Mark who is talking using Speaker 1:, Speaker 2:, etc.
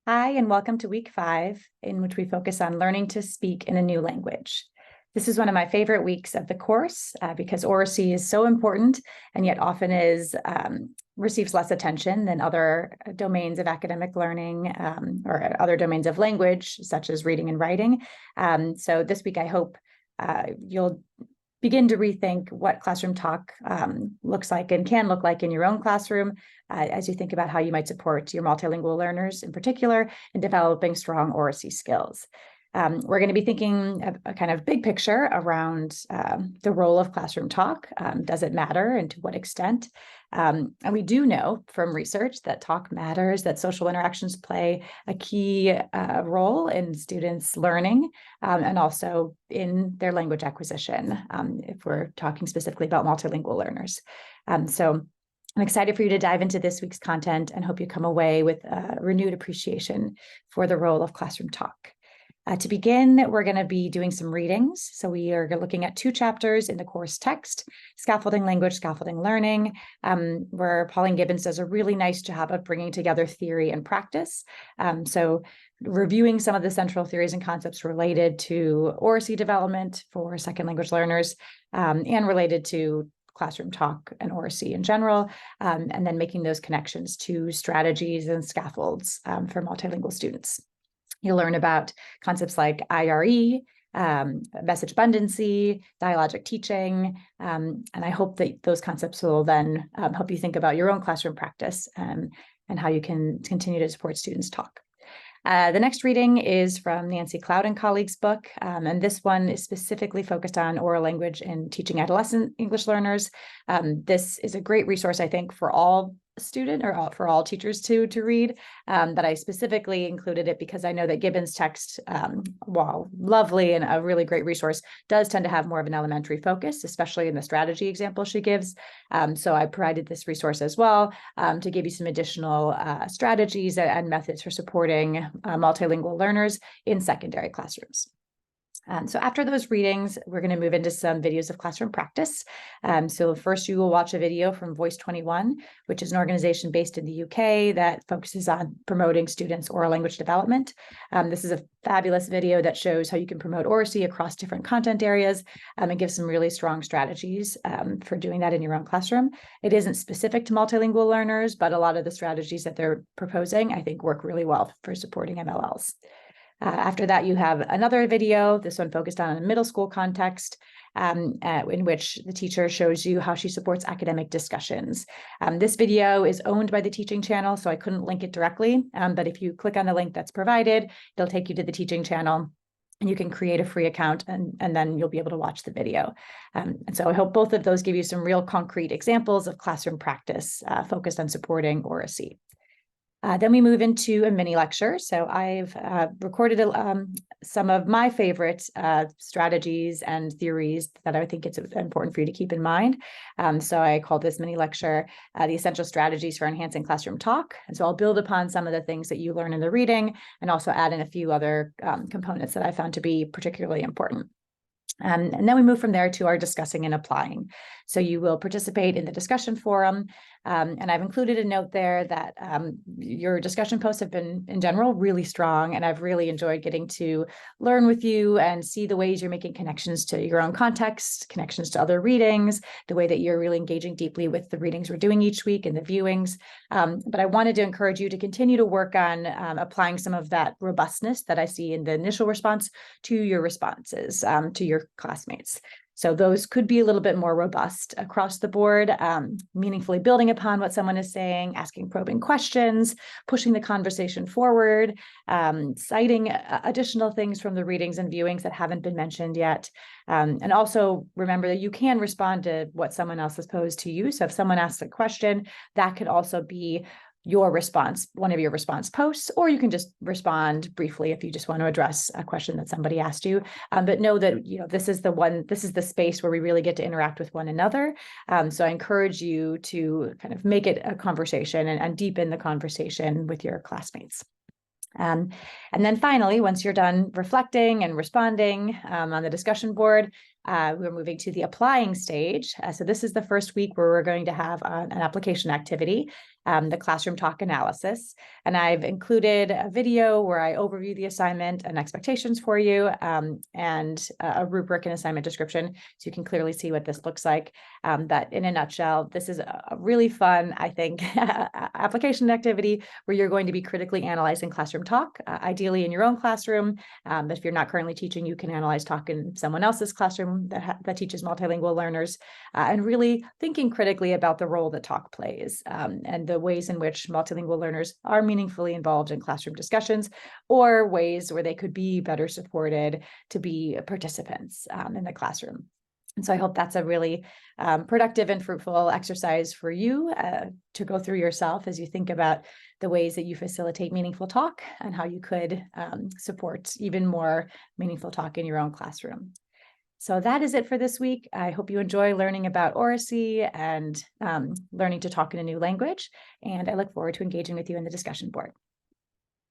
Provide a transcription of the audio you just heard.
Speaker 1: Hi, and welcome to week 5, in which we focus on learning to speak in a new language. This is one of my favorite weeks of the course because oracy is so important and yet often receives less attention than other domains of academic learning or other domains of language, such as reading and writing. So this week, I hope you'll begin to rethink what classroom talk looks like and can look like in your own classroom as you think about how you might support your multilingual learners in particular in developing strong oracy skills. We're going to be thinking of a kind of big picture around the role of classroom talk. Does it matter and to what extent? And we do know from research that talk matters, that social interactions play a key role in students' learning and also in their language acquisition, if we're talking specifically about multilingual learners. So I'm excited for you to dive into this week's content and hope you come away with a renewed appreciation for the role of classroom talk. To begin, we're going to be doing some readings. So we are looking at 2 chapters in the course text, Scaffolding Language, Scaffolding Learning, where Pauline Gibbons does a really nice job of bringing together theory and practice. So reviewing some of the central theories and concepts related to oracy development for second language learners and related to classroom talk and oracy in general, and then making those connections to strategies and scaffolds for multilingual students. You'll learn about concepts like IRE, message abundancy, dialogic teaching, and I hope that those concepts will then help you think about your own classroom practice and how you can continue to support students' talk. The next reading is from Nancy Cloud and colleagues' book, and this one is specifically focused on oral language and teaching adolescent English learners. This is a great resource, I think, for all for all teachers to read, but I specifically included it because I know that Gibbons' text, while lovely and a really great resource, does tend to have more of an elementary focus, especially in the strategy example she gives. So I provided this resource as well to give you some additional strategies and methods for supporting multilingual learners in secondary classrooms. So after those readings, we're going to move into some videos of classroom practice. So first you will watch a video from Voice 21, which is an organization based in the UK that focuses on promoting students' oral language development. This is a fabulous video that shows how you can promote oracy across different content areas and gives some really strong strategies for doing that in your own classroom. It isn't specific to multilingual learners, but a lot of the strategies that they're proposing, I think, work really well for supporting MLLs. After that, you have another video, this one focused on a middle school context, in which the teacher shows you how she supports academic discussions. This video is owned by the teaching channel, so I couldn't link it directly, but if you click on the link that's provided, it'll take you to the teaching channel, and you can create a free account, and then you'll be able to watch the video. And so I hope both of those give you some real concrete examples of classroom practice focused on supporting oracy. Then we move into a mini lecture. So I've recorded some of my favorite strategies and theories that I think it's important for you to keep in mind. So I call this mini lecture the essential strategies for enhancing classroom talk. And so I'll build upon some of the things that you learn in the reading and also add in a few other components that I found to be particularly important. And then we move from there to our discussing and applying. So you will participate in the discussion forum. And I've included a note there that your discussion posts have been, in general, really strong. And I've really enjoyed getting to learn with you and see the ways you're making connections to your own context, connections to other readings, the way that you're really engaging deeply with the readings we're doing each week and the viewings. But I wanted to encourage you to continue to work on applying some of that robustness that I see in the initial response to your responses, to your classmates. So those could be a little bit more robust across the board, meaningfully building upon what someone is saying, asking probing questions, pushing the conversation forward, citing additional things from the readings and viewings that haven't been mentioned yet. And also remember that you can respond to what someone else has posed to you. So if someone asks a question, that could also be your response, one of your response posts, or you can just respond briefly if you just want to address a question that somebody asked you. But know that this is the space where we really get to interact with one another. So I encourage you to kind of make it a conversation and deepen the conversation with your classmates. And then finally, once you're done reflecting and responding on the discussion board, we're moving to the applying stage. So this is the first week where we're going to have an application activity, the classroom talk analysis. And I've included a video where I overview the assignment and expectations for you, and a rubric and assignment description, so you can clearly see what this looks like. But in a nutshell, this is a really fun, I think, application activity where you're going to be critically analyzing classroom talk, ideally in your own classroom. But if you're not currently teaching, you can analyze talk in someone else's classroom that teaches multilingual learners, and really thinking critically about the role that talk plays, and the ways in which multilingual learners are meaningfully involved in classroom discussions, or ways where they could be better supported to be participants in the classroom. And so I hope that's a really productive and fruitful exercise for you to go through yourself as you think about the ways that you facilitate meaningful talk and how you could support even more meaningful talk in your own classroom. So that is it for this week. I hope you enjoy learning about oracy and learning to talk in a new language. And I look forward to engaging with you in the discussion board.